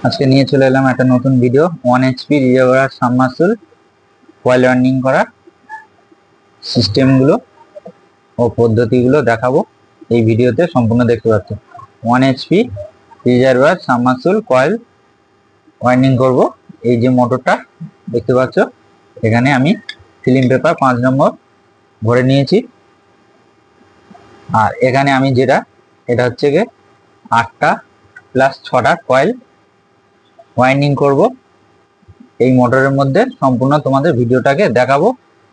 আজকে নিয়ে চলে এলাম একটা নতুন video 1 HP reservoir submersible coil winding করার সিস্টেমগুলো ও পদ্ধতিগুলো দেখাবো। এই ভিডিওতে সম্পূর্ণ দেখতে পাচ্ছ 1 HP reservoir submersible coil winding করব। এই যে মোটরটা দেখতে পাচ্ছ, এখানে আমি ফিল্ম পেপার 5 নম্বর ভরে নিয়েছি। আর এখানে আমি এটা হচ্ছে গিয়ে 8টা প্লাস 6টা কয়েল ওয়াইন্ডিং করব। এই মোটরের মধ্যে সম্পূর্ণ তোমাদের ভিডিওটাকে দেখাবো,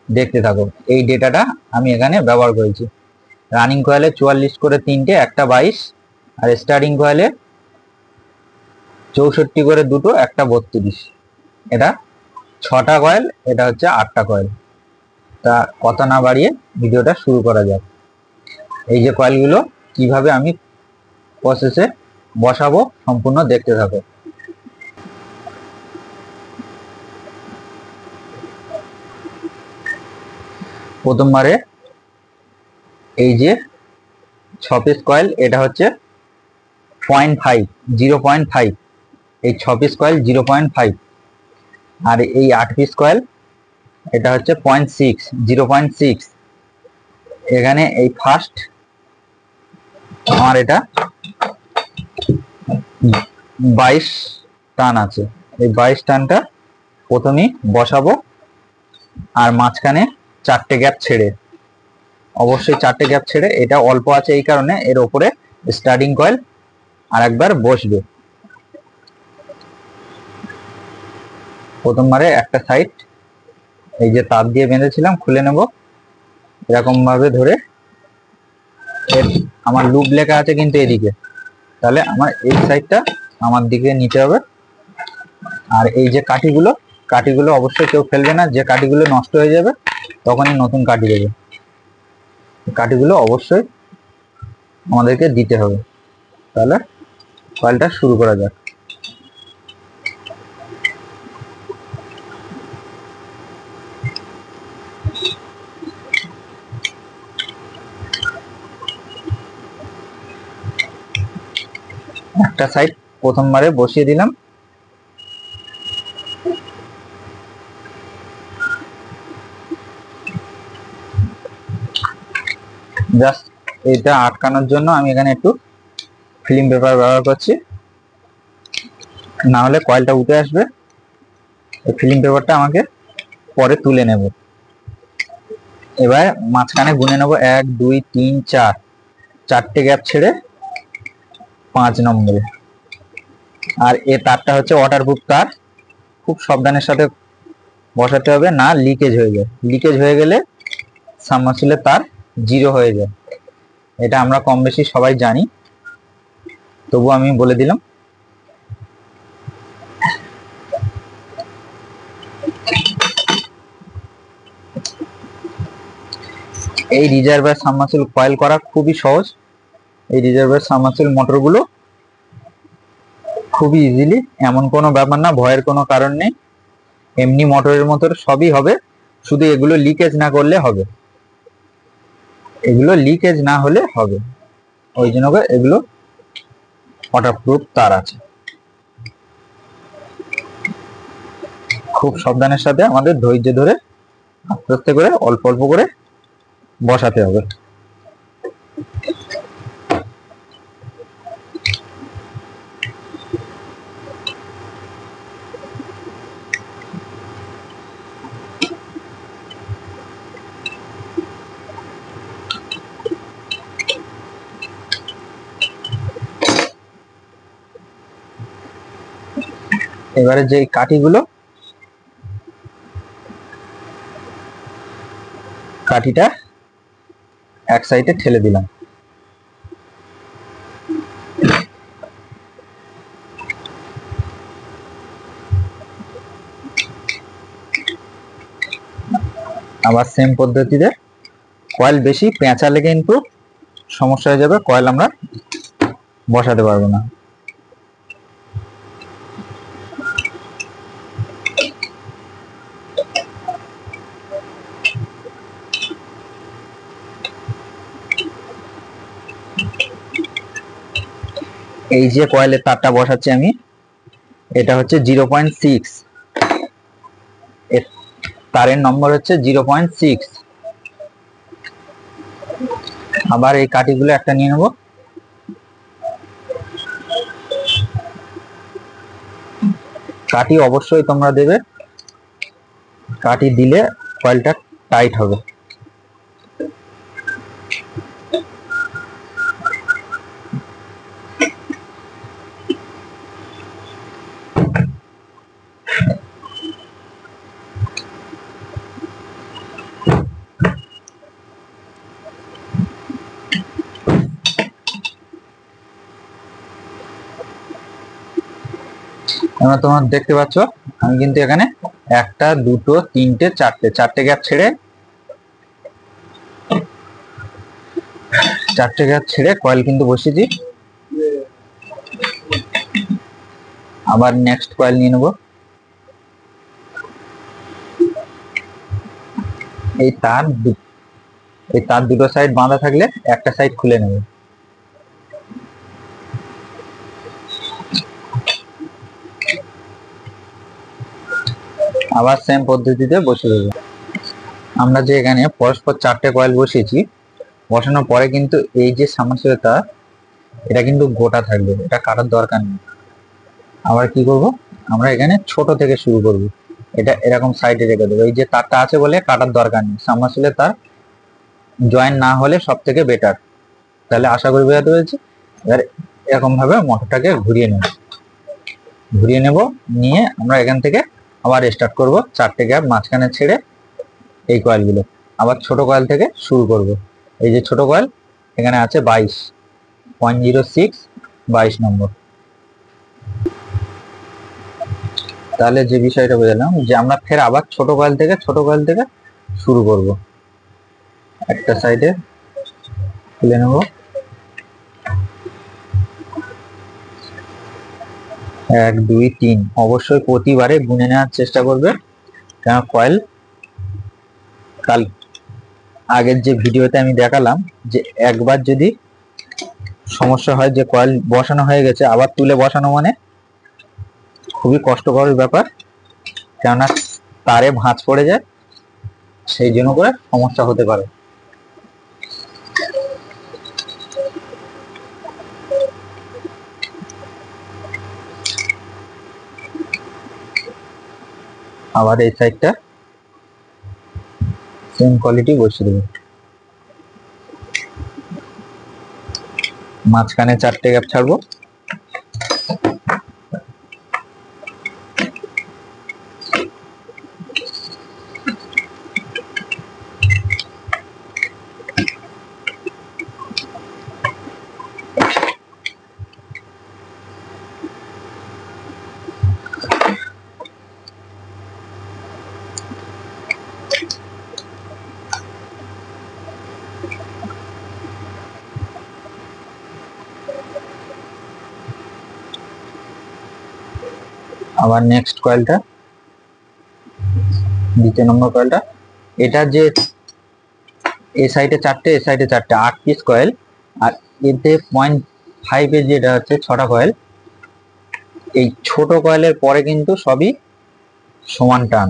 দেখতে থাকো। এই ডেটাটা আমি এখানে ব্যবহার করেছি। রানিং কয়েলে 44 করে 3টে, একটা 22, আর স্টার্টিং কয়েলে 64 করে 2টো, একটা 32। এটা 6টা কয়েল, এটা হচ্ছে 8টা কয়েল। তা কথা না বাড়িয়ে ভিডিওটা শুরু করা যাক। এই যে কয়েলগুলো কিভাবে আমি প্রসেসে বসাবো সম্পূর্ণ দেখতে থাকো। প্রথমবারে এই যে 6 পিস কয়েল, এটা হচ্ছে 0.5, এই 6 পিস কয়েল 0.5। আর এই 8 পিস কয়েল এটা হচ্ছে 0.6। এখানে এই ফার্স্ট আমার এটা 22 টান আছে। এই 22 টানটা প্রথমেই বসাবো, আর মাঝখানে 4টে গ্যাপ ছেড়ে, অবশ্যই 4টে গ্যাপ ছেড়ে। এটা অল্প আছে এই কারণে এর ওপরে স্টার্টিং কয়েল আর একবার বসবে। প্রথমবারে একটা সাইড এই যে তার দিয়ে বেঁধেছিলাম খুলে নেব, এরকম ভাবে ধরে। আমার লুপ লেখা আছে কিন্তু এদিকে, তাহলে আমার এই সাইডটা আমার দিকে নিতে হবে। আর এই যে কাঠিগুলো অবশ্যই কেউ ফেলবে না, যে কাঠিগুলো নষ্ট হয়ে যাবে তখনই নতুন কাঠি দেবে। কাঠিগুলো অবশ্যই আমাদেরকে দিতে হবে। তাহলে কয়েলটা শুরু করা যাক। একটা সাইড প্রথমবারে বসিয়ে দিলাম। জাস্ট এটা আটকানোর জন্য আমি এখানে একটু ফিল্ম পেপার ব্যবহার করছি, না হলে কয়েলটা উঠে আসবে। এই ফিল্ম পেপারটা আমাকে পরে তুলে নেব। এবার মাঝখানে গুনে নেব 1 2 3 4, 4টে গ্যাপ ছেড়ে 5 নম্বরে। আর এ তারটা হচ্ছে ওয়াটারপ্রুফ তার, খুব সাবধানের সাথে বসাতে হবে, না লিকেজ হয়ে যায়। লিকেজ হয়ে গেলে সাবমার্সিবলের তার 0 হয়ে যায়। এটা আমরা কম বেশি সবাই জানি, তবু আমি বলে দিলাম। এই রিজার্ভার সাবমার্সিবল কয়েল করা খুবই সহজ। এই রিজার্ভার সাবমার্সিবল মোটরগুলো খুবই ইজিলি, এমন কোনো ব্যাপার না, ভয়ের কোনো কারণ নেই। এমনি মোটরের মতো সবই হবে, শুধু এগুলো লিকেজ না করলে হবে। এগুলো লিকেজ না হলে হবে, ওই জন্য এগুলো ওয়াটারপ্রুফ তার আছে। খুব সাবধানের সাথে আমাদের ধৈর্য ধরে আস্তে আস্তে করে অল্প অল্প করে বসাতে হবে। এবারে যে কাঠিটা এক সাইডে ঠেলে দিলাম। আবার সেম পদ্ধতিতে কয়েল বেশি পেঁচালে কিন্তু সমস্যা হয়ে যাবে, কয়েল আমরা বসাতে পারবো না। এই যে কয়েলের তারটা বসাচ্ছি আমি, এটা হচ্ছে 0.6, তারের নম্বর হচ্ছে 0.6। আবার এই কাঠিগুলো একটা নিয়ে নেব। কাঠি অবশ্যই তোমরা দেবে, কাঠি দিলে কয়েলটা টাইট হবে। তোমরা দেখতে পাচ্ছ আমি কিন্তু এখানে একটা, দুটো, তিনটে, চারটে গ্যাপ ছেড়ে কয়েল কিন্তু বসিয়েছি। আবার নেক্সট কয়েল নিয়ে নেব। এই তার দুটো সাইড বাঁধা থাকলে একটা সাইড খুলে নেব। আবার সেম পদ্ধতিতে বসিয়ে দেবো। আমরা যে এখানে পরস্পর চারটে কয়েল বসিয়েছি, বসানোর পরে কিন্তু এই যে সাবমার্সিবল তার, এটা কিন্তু গোটা থাকবে, এটা কাটার দরকার নেই। আবার কি করব, আমরা এখানে ছোট থেকে শুরু করব। এটা এরকম সাইডে রেখে দেবো। এই যে তারটা আছে বলে কাটার দরকার নেই। সাবমার্সিবলের তার জয়েন না হলে সব থেকে বেটার। তাহলে আশা করি বোঝাতে পেরেছি। এবার এরকম ভাবে মোটরটাকে ঘুরিয়ে নেব, নিয়ে আমরা এখান থেকে আবার স্টার্ট করব। চারটে গ্যাপ মাঝখানে ছেড়ে এই কয়েলগুলো আবার ছোট কয়েল থেকে শুরু করব। এই যে ছোট কয়েল এখানে আছে 22.06, 22 নম্বর। তাহলে যে বিষয়টা বুঝলাম যে আমরা ফের আবার ছোট কয়েল থেকে শুরু করব। একটা সাইডে খুলে নেব, 1 2 3। অবশ্যই প্রতিবারে গুনে নেওয়ার চেষ্টা করবে, কারণ কয়েল কাল আগের যে ভিডিওতে আমি দেখালাম যে একবার যদি সমস্যা হয় যে কয়েল বসানো হয়ে গেছে আবার তুলে বসানো মানে খুবই কষ্টকর ব্যাপার, কেননা তারে ভাঁজ পড়ে যায়, সেই জন্য করে সমস্যা হতে পারে। আবার এই সাইডটা সেম কোয়ালিটি বসিয়ে দেবো। মাঝখানে চারটে গ্যাপ ছাড়বো। আবার নেক্সট কয়েলটা, দ্বিতীয় নম্বর কয়েলটা, এটা যে এই সাইডে চারটে, এই সাইডে চারটে, 8 পিস কয়েল। আর এতে 0.5 এর যেটা হচ্ছে 6টা কয়েল। এই ছোট কয়েলের পরে কিন্তু সবই সমান টান।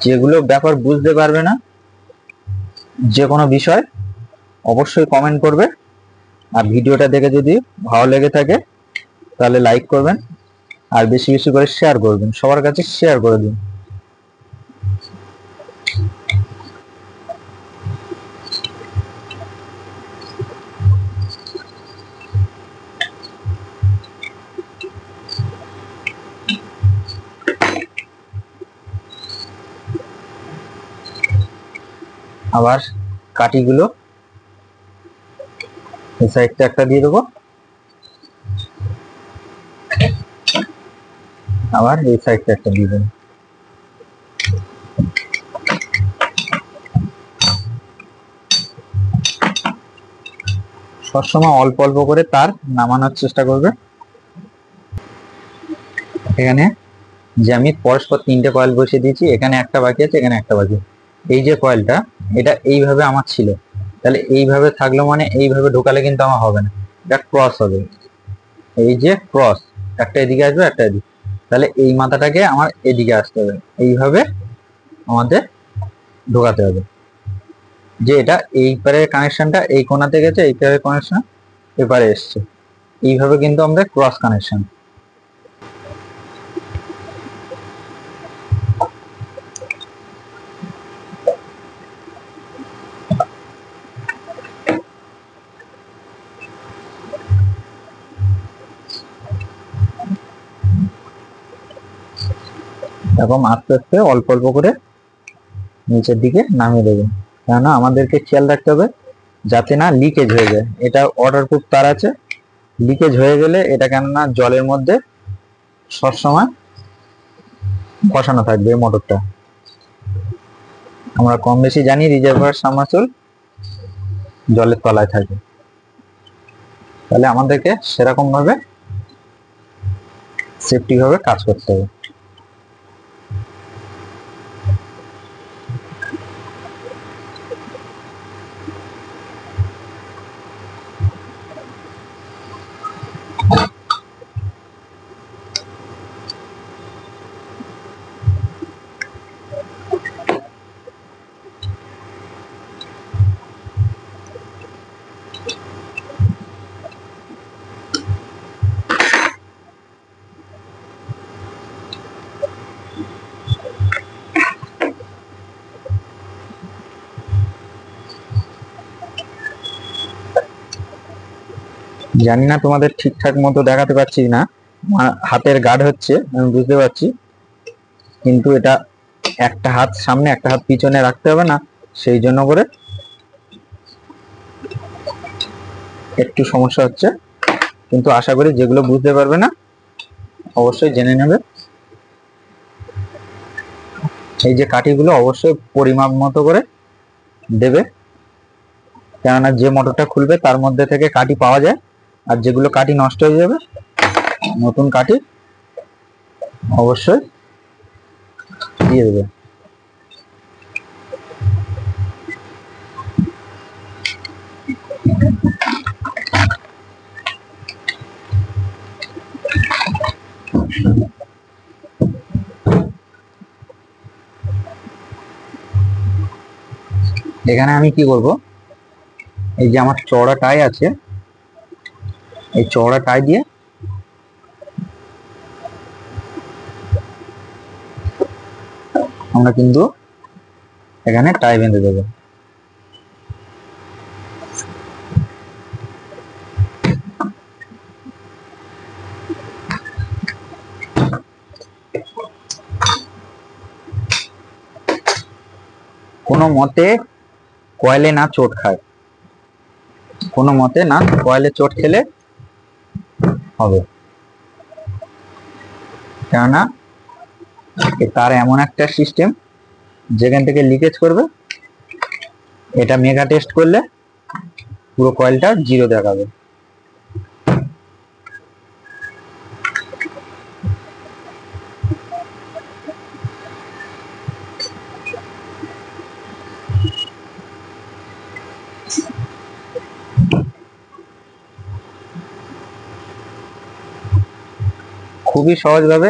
যেগুলো ব্যাপার বুঝতে পারবে না যে কোনো বিষয়, অবশ্যই কমেন্ট করবে। আর ভিডিওটা দেখে যদি ভালো লেগে থাকে তাহলে লাইক করবেন, আর বেশি বেশি করে শেয়ার করবেন, সবার কাছে শেয়ার করে দিন। আবার কাঠিগুলো এই সাইডটা একটা দিয়ে দেবো, আবার এই সাইডটা একটা দিয়ে দেবো। সবসময় অল্প অল্প করে তার নামানোর চেষ্টা করবে। এখানে যে আমি পরস্পর 3টে কয়েল বসিয়ে দিয়েছি, এখানে একটা বাকি আছে, এখানে একটা বাকি। এই যে কয়েলটা, এটা এইভাবে আমার ছিল, তাহলে এইভাবে থাকলো মানে এইভাবে ঢোকালে কিন্তু আমার হবে না, এটা ক্রস হবে। এই যে ক্রস, একটা এদিকে আসবে একটা এদিকে, তাহলে এই মাথাটাকে আমার এদিকে আসতে হবে, এইভাবে আমাদের ঢোকাতে হবে। যে এটা এই পারের কানেকশনটা এই কোণাতে গেছে, এই পারের কানেকশন এপারে এসছে, এইভাবে কিন্তু আমাদের ক্রস কানেকশন। এরকম আস্তে আস্তে অল্প অল্প করে নিচের দিকে নামিয়ে দেবেন, কেননা আমাদেরকে খেয়াল রাখতে হবে যাতে না লিকেজ হয়ে যায়। এটা ওয়াটারপ্রুফ তার আছে, লিকেজ হয়ে গেলে এটা কেননা জলের মধ্যে সবসময় বসানো থাকবে এই মোটরটা। আমরা কম বেশি জানি রিজার্ভার সাবমার্সিবল জলের তলায় থাকে, তাহলে আমাদেরকে সেরকম ভাবে সেফটি ভাবে কাজ করতে হবে। জানি না তোমাদের ঠিকঠাক মতো দেখাতে পারছি না, হাতের গার্ড হচ্ছে আমি বুঝতে পারছি, কিন্তু এটা একটা হাত সামনে একটা হাত পিছনে রাখতে হবে না, সেই জন্য করে একটু সমস্যা হচ্ছে। কিন্তু আশা করি যেগুলো বুঝতে পারবে না অবশ্যই জেনে নেবে। এই যে কাঠিগুলো অবশ্যই পরিমাপ মতো করে দেবে, কেননা যে মোটরটা খুলবে তার মধ্যে থেকে কাঠি পাওয়া যায়, আর যেগুলো কাঠি নষ্ট হয়ে যাবে নতুন কাঠি অবশ্যই দিয়ে দেবে। এখানে আমি কি করব, এই যে আমার চওড়া টাই আছে, এই চওড়া টাই দিয়ে আমরা কিন্তু এখানে টাই বেঁধে দেবো। কোনো মতে কয়েলে না চোট খায়, কোনো মতে না কয়েলে চোট খেলে হবে, কেননা তার এমন একটা সিস্টেম যেখান থেকে লিকেজ করবে, এটা মেগা টেস্ট করলে পুরো কয়েলটা জিরো দেখাবে। খুবই সহজ ভাবে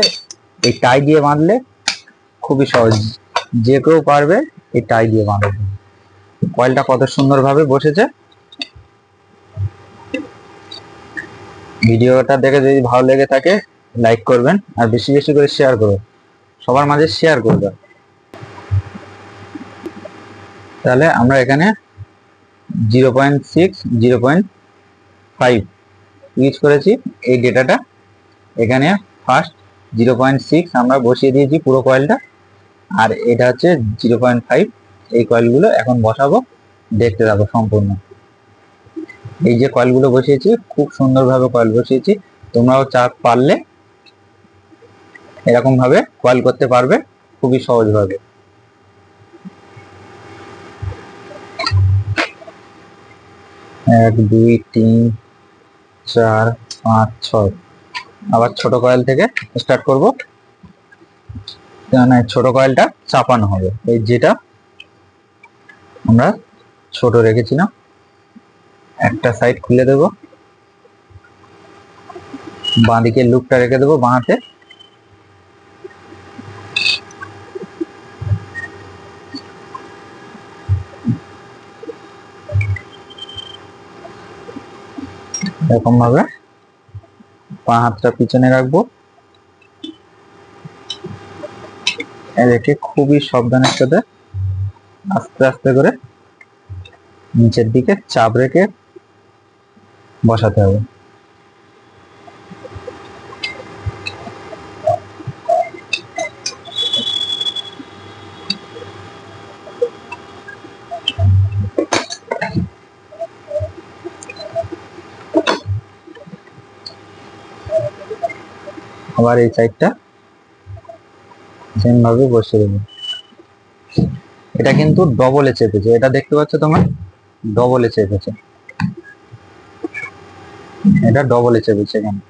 এই টাই দিয়ে বাঁধলে, খুবই সহজ, যে কেউ পারবে এই টাই দিয়ে বাঁধবে। কয়েলটা কত সুন্দর ভাবে বসেছে। ভিডিওটা দেখে যদি ভালো লেগে থাকে লাইক করবেন, আর বেশি বেশি করে শেয়ার করবেন, সবার মাঝে শেয়ার করবেন। তাহলে আমরা এখানে 0.6 0.5 ইউজ করেছি এই ডেটাটা। এখানে ফার্স্ট 0.6 আমরা বসিয়ে দিয়েছি পুরো কয়েলটা, আর এটা হচ্ছে 0.5। এই কয়েলগুলো এখন বসাবো, দেখতে থাকো সম্পূর্ণ। এই যে কয়েলগুলো বসিয়েছি খুব সুন্দরভাবে কয়েল বসিয়েছি, তোমরাও পারলে এরকম ভাবে কয়েল করতে পারবে খুবই সহজভাবে। 1 2 3 4 5 6। আবার ছোট কয়েল থেকে স্টার্ট করব, ছোট কয়েলটা চাপানো হবে। এই যেটা আমরা ছোট রেখেছিলাম। একটা সাইড খুলে দেব, বাঁ দিকের লুপটা রেখে দেবো বাঁ হাতে। এরকম ভাবে বাঁ হাতটা পিছনে রাখবো, রেখে খুবই সাবধানের সাথে আস্তে আস্তে করে নিচের দিকে চাপ রেখে বসাতে হবে। আবার এই সাইডটা সেম ভাবে বসিয়ে দেবো। এটা কিন্তু ডবলে চেপেছে, এটা দেখতে পাচ্ছ তোমরা, ডবলে চেপেছে, এটা ডবলে চেপেছে এখানে।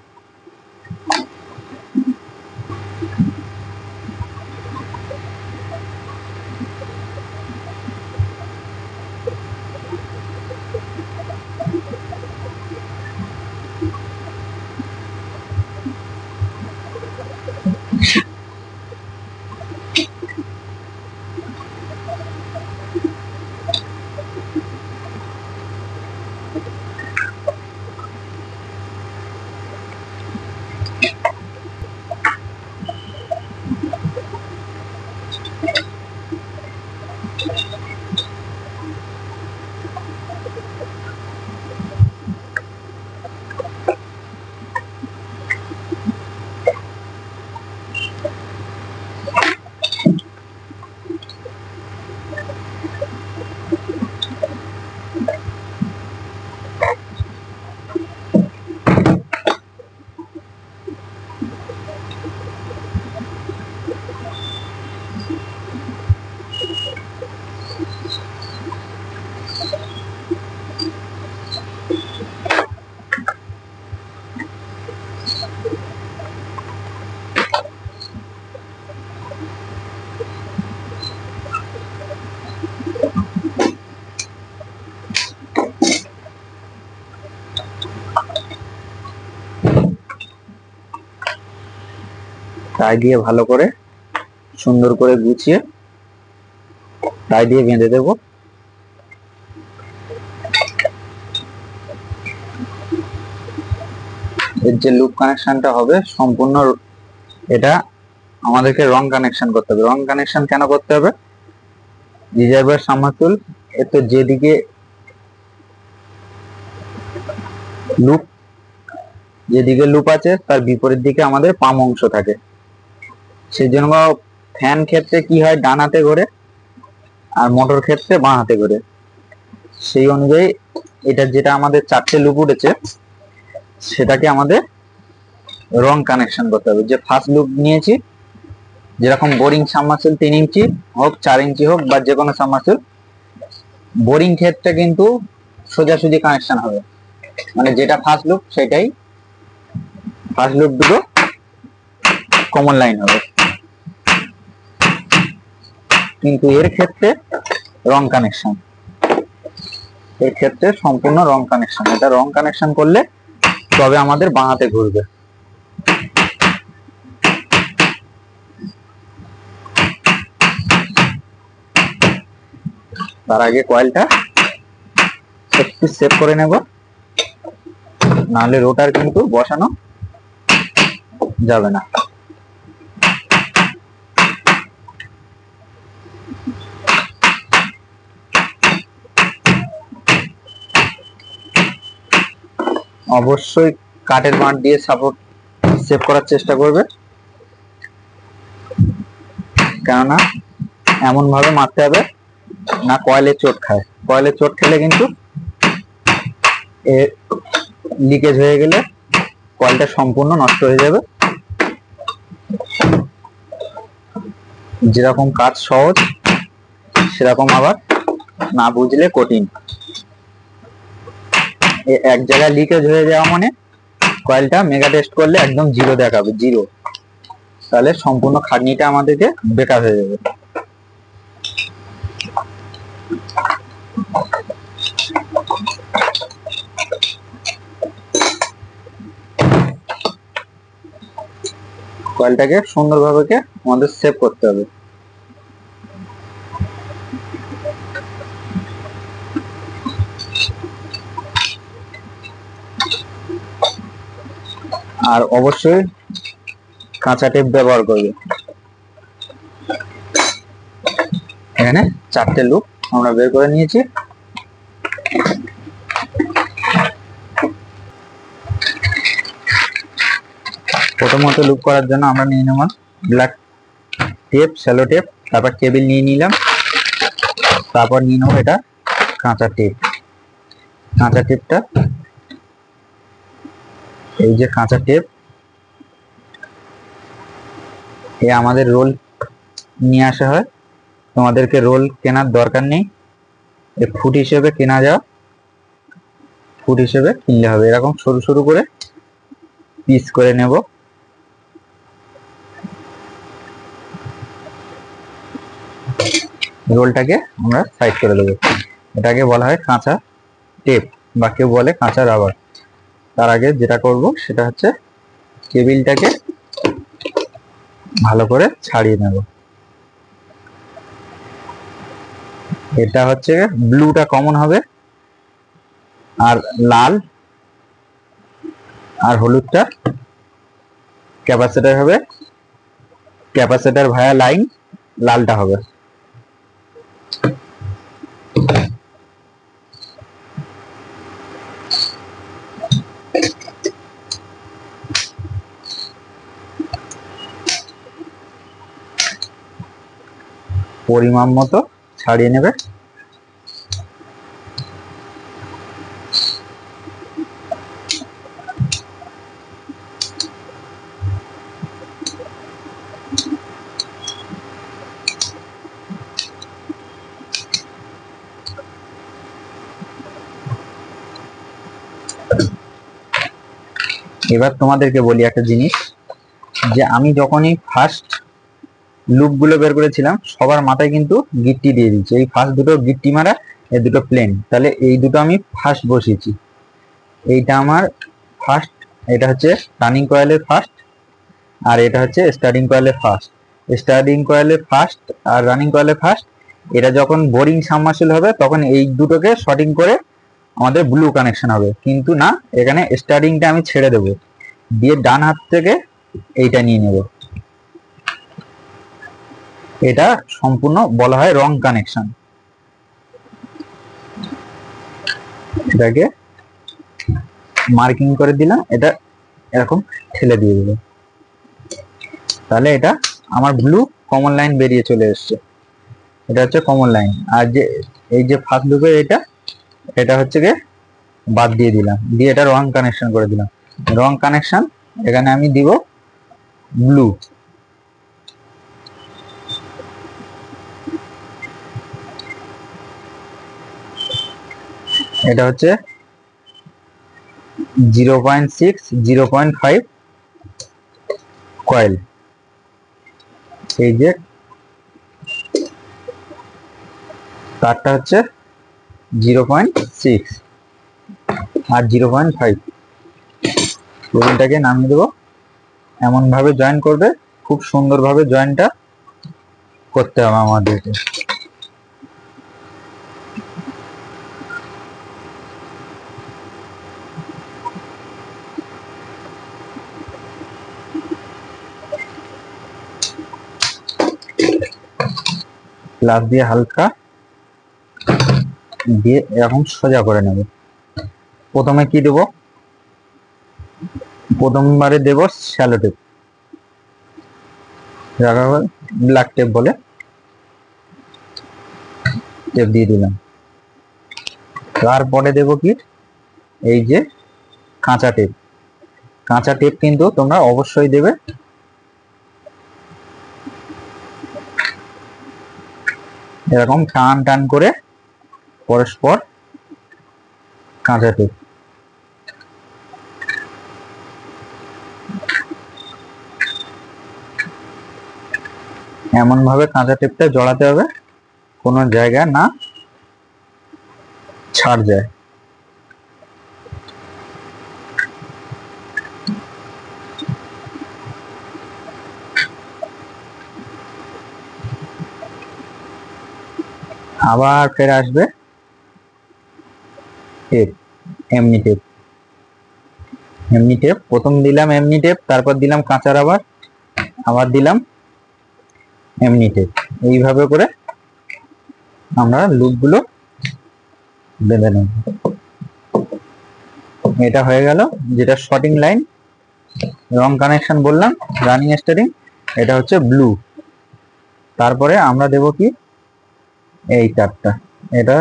টাই দিয়ে ভালো করে সুন্দর করে গুছিয়ে টাই দিয়ে বেঁধে দেব। এর যে লুপ কানেকশনটা হবে সম্পূর্ণ, এটা আমাদেরকে রং কানেকশন করতে হবে। রং কানেকশন কেন করতে হবে? রিজার্ভার সামারসিবল এর তো যেদিকে লুপ, যেদিকে লুপ আছে তার বিপরীত দিকে আমাদের পাম অংশ থাকে। সেই জন্য ফ্যান ক্ষেত্রে কি হয়, ডান হাতে ঘোরে, আর মোটর ক্ষেত্রে বাঁ হাতে ঘোরে। সেই অনুযায়ী এটা যেটা আমাদের 4টে লুপ উঠেছে সেটাকে আমাদের রং কানেকশন করতে হবে। যে ফার্স্ট লুপ নিয়েছি, যেরকম বোরিং সাবমার্সিবল 3 ইঞ্চি হোক 4 ইঞ্চি হোক বা যে কোনো সাবমার্সিবল, বোরিং ক্ষেত্রে কিন্তু সোজাসুজি কানেকশন হবে, মানে যেটা ফার্স্ট লুপ সেটাই ফার্স্ট লুপ দুটো কমন লাইন হবে। কিন্তু এর ক্ষেত্রে রং কানেকশন, এর ক্ষেত্রে সম্পূর্ণ রং কানেকশন। এটা রং কানেকশন করলে তবে আমাদের বাঁ হাতে ঘুরবে। তার আগে কয়েলটা একটু সেট করে নেব, নাহলে রোটার কিন্তু বসানো যাবে না। অবশ্যই কাঠের বাঁট দিয়ে সাপোর্ট সেভ করার চেষ্টা করবে, কেননা এমন ভাবে মারতে হবে না কয়েলে চোট খায়। কয়েলে চোট খেলে কিন্তু লিকেজ হয়ে গেলে কয়েলটা সম্পূর্ণ নষ্ট হয়ে যাবে। যেরকম কাজ সহজ সেরকম আবার না বুঝলে কঠিন। এক জায়গায় লিকেজ হয়ে যাওয়া মানে কয়েলটা মেগা টেস্ট করলে একদম জিরো দেখাবে, জিরো, তাহলে সম্পূর্ণ খাটনিটা আমাদেরকে বেকার হয়ে যাবে। কয়েলটাকে সুন্দরভাবে আমাদের সেভ করতে হবে। আর অবশ্যই কাঁচা টেপ ব্যবহার করবে। এখানে 4টে লুপ আমরা বের করে নিয়েছি। প্রথমত লুপ করার জন্য আমরা নিয়ে নেব ব্ল্যাক টেপ, শ্যালো টেপ, তারপর কেবিল নিয়ে নিলাম, তারপর নিয়ে নেব এটা কাঁচা টেপ। কাঁচা টেপটা, এই যে কাঁচা টেপ, এ আমাদের রোল নিয়ে আসা হয়। তোমাদেরকে রোল কেনার দরকার নেই, এ ফুট হিসেবে কেনা যাও, ফুট হিসেবে কিনলে হবে। এরকম সরু সরু করে পিস করে নেব। রোলটাকে আমরা সাইড করে দেবো। এটাকে বলা হয় কাঁচা টেপ বা কেউ বলে কাঁচা রাবার। তার আগে যেটা করব সেটা হচ্ছে কেবিলটাকে ভালো করে ছাড়িয়ে নেব। এটা হচ্ছে ব্লুটা কমন হবে, আর লাল আর হলুদটা ক্যাপাসিটর হবে, ক্যাপাসিটর ভায়া লাইন লালটা হবে। পরিমাণ মতো ছাড়িয়ে নেবে। এবার তোমাদেরকে বলি একটা জিনিস, যে আমি যখনই ফার্স্ট লুপ গুলো বের করেছিলাম সবার মাথায় কিন্তু গিট্টি দিয়ে দিচ্ছি। এই ফার্স্ট দুটো গিট্টি মারা, এই দুটো প্লেন, তাহলে এই দুটো আমি ফার্স্ট বসিয়েছি। এইটা আমার ফার্স্ট, এটা হচ্ছে রানিং কয়েলের ফার্স্ট, আর এটা হচ্ছে স্টার্টিং কয়েলের ফার্স্ট। স্টার্টিং কয়েলের ফার্স্ট আর রানিং কয়েলের ফার্স্ট, এটা যখন বোরিং সাবমার্সিবল হবে তখন এই দুটোকে শর্টিং করে আমাদের ব্লু কানেকশন হবে। কিন্তু না, এখানে স্টার্টিংটা আমি ছেড়ে দেবো, দিয়ে ডান হাত থেকে এইটা নিয়ে নেব। এটা সম্পূর্ণ বলা হয় রং কানেকশন। এটাকে মার্কিং করে দিলাম, এটা এরকম ঠেলে দিয়ে দিল, তাহলে এটা আমার ব্লু কমন লাইন বেরিয়ে চলে এসছে। এটা হচ্ছে কমন লাইন। আর যে এই যে ফার্স্ট লুপের এটা, এটা হচ্ছে গিয়ে বাদ দিয়ে দিলাম, দিয়ে এটা রং কানেকশন করে দিলাম। রং কানেকশন এখানে আমি দিব ব্লু। এটা হচ্ছে 0.6 0.5 কয়েল। এই যে তারটা হচ্ছে 0.6 আর 0.5। কেবিলটাকে নামিয়ে দেবো, এমন ভাবে জয়েন করবে, খুব সুন্দরভাবে জয়েনটা করতে হবে আমাদেরকে। প্লাস দিয়ে হালকা দিয়ে এরকম সোজা করে নেব। প্রথমে কি দেব, প্রথমবারে দেব শ্যালো টেপ, ব্ল্যাক টেপ বলে, টেপ দিয়ে দিলাম। তারপরে দেব কি, এই যে কাঁচা টেপ। কাঁচা টেপ কিন্তু তোমরা অবশ্যই দেবে। এরকম টান টান করে পরস্পর কাঁচা টেপ। এমন ভাবে কাঁচা টেপটা জড়াতে হবে কোনো জায়গা না ছাড় যায়। আবার ফের আসবে টেপ, এমনি টেপ। এমনি টেপ প্রথম দিলাম, এমনি টেপ, তারপর দিলাম কাঁচা রাবার, আবার দিলাম এমনি টেপ। এইভাবে করে আমরা লুপগুলো বেঁধে নেব। এটা হয়ে গেল যেটা শর্টিং লাইন। রং কানেকশন বললাম, রানিং স্টারিং, এটা হচ্ছে ব্লু। তারপরে আমরা দেব কি এই তারটা, এটা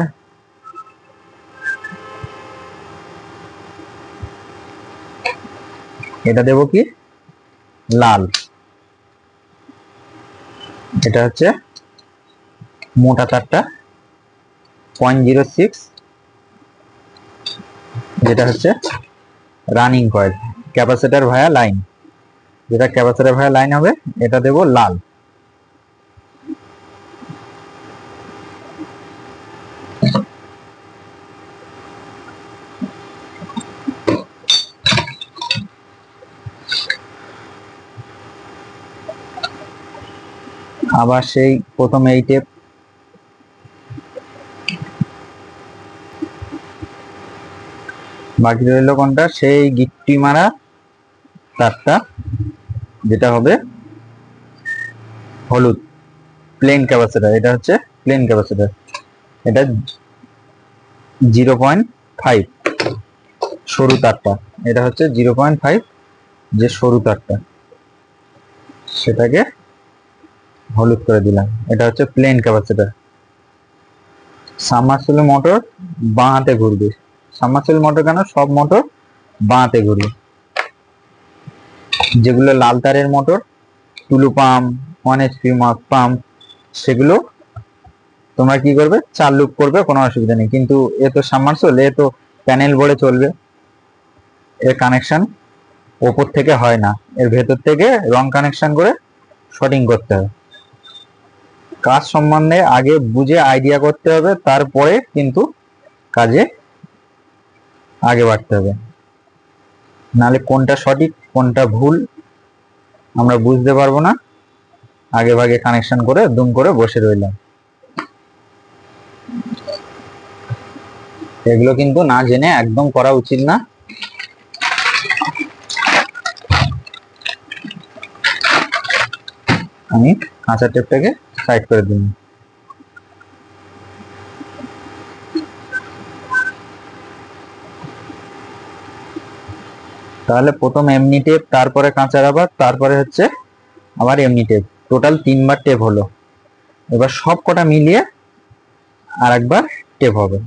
দেব কি লাল। এটা হচ্ছে মোটা তারটা 0.06, যেটা হচ্ছে রানিং কয়েল, ক্যাপাসিটর ভায়া লাইন। যেটা ক্যাপাসিটর ভায়া লাইন হবে এটা দেব লাল। আবার সেই প্রথম এই টেপ, বাকি রইল কোনটা, সেই গিট্টি মারা তারটা, যেটা হবে হলুদ প্লেন ক্যাপাসিটর। এটা হচ্ছে প্লেন ক্যাপাসিটর, এটা 0.5 সরু তারটা। এটা হচ্ছে 0.5 যে সরু তারটা, সেটাকে হলুদ করে দিলাম। এটা হচ্ছে প্লেন ক্যাপাসিটর। সাবমার্সিবল মোটর বাঁহাতে ঘুরবে। সাবমার্সিবল মোটর কেন, সব মোটর বাঁহাতে ঘুরবে। যেগুলো লাল তারের মোটর, টুলু পাম্প, 1 HP পাম্প, সেগুলো তোমরা কি করবে, 4 লুপ করবে, কোনো অসুবিধা নেই। কিন্তু এ তো সাবমার্সিবল, এ তো প্যানেল বোর্ডে চলবে, এর কানেকশন ওপর থেকে হয় না, এর ভেতর থেকে রং কানেকশন করে শর্টিং করতে হবে। কাজ সম্বন্ধে আগে বুঝে আইডিয়া করতে হবে, তারপরে কিন্তু কাজে আগে বাড়তে হবে। নাহলে কোনটা সঠিক কোনটা ভুল আমরা বুঝতে পারবো না, আগে ভাগে কানেকশন করে দুম করে বসে রইলাম। এগুলো কিন্তু না জেনে একদম করা উচিত না। আমি কাঁচা টেপটাকে সাইড করে দিই। তাহলে প্রথম এমনি টেপ, তারপরে কাঁচা রাবার, তারপরে হচ্ছে আবার এমনি টেপ, টোটাল 3বার টেপ হলো। এবার সব কটা মিলিয়ে আর একবার টেপ হবে।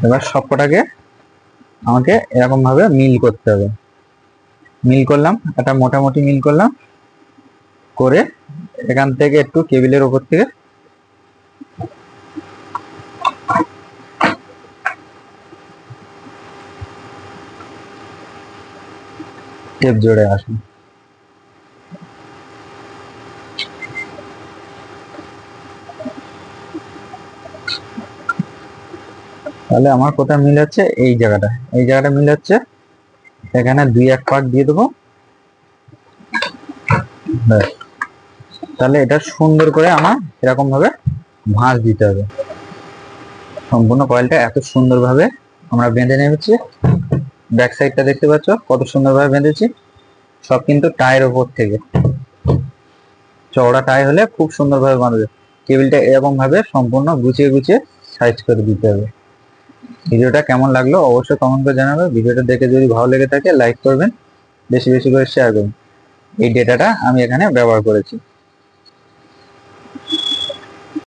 এবার সব কটাকে আমাকে এরকম ভাবে মিল করতে হবে। মিল করলাম, একটা মোটামুটি মিল করলাম, করে এখান থেকে একটু কেবিলের উপর থেকে টেপ জোড়ে আসুন। তাহলে আমার কোথায় মিল হচ্ছে, এই জায়গাটা, এই জায়গাটা মিল হচ্ছে। এখানে 2-1 পাক দিয়ে দেবো। তাহলে এটা সুন্দর করে আমার এরকম ভাবে ভাঁজ দিতে হবে। সম্পূর্ণ কয়েলটা এত সুন্দর ভাবে আমরা বেঁধে নেমেছি। ব্যাক সাইডটা দেখতে পাচ্ছ কত সুন্দর ভাবে বেঁধেছি। সব কিন্তু টায়ের ওপর থেকে, চওড়া টাই হলে খুব সুন্দর ভাবে বাঁধবে। কেবিলটা এরকম ভাবে সম্পূর্ণ গুছিয়ে গুছিয়ে সাইজ করে দিতে হবে। ভিডিওটা কেমন লাগলো অবশ্যই কমেন্ট করে জানাবে। ভিডিওটা দেখে যদি ভালো লেগে থাকে লাইক করবেন, বেশি বেশি করে শেয়ার করবেন। এই ডেটাটা আমি এখানে ব্যবহার করেছি।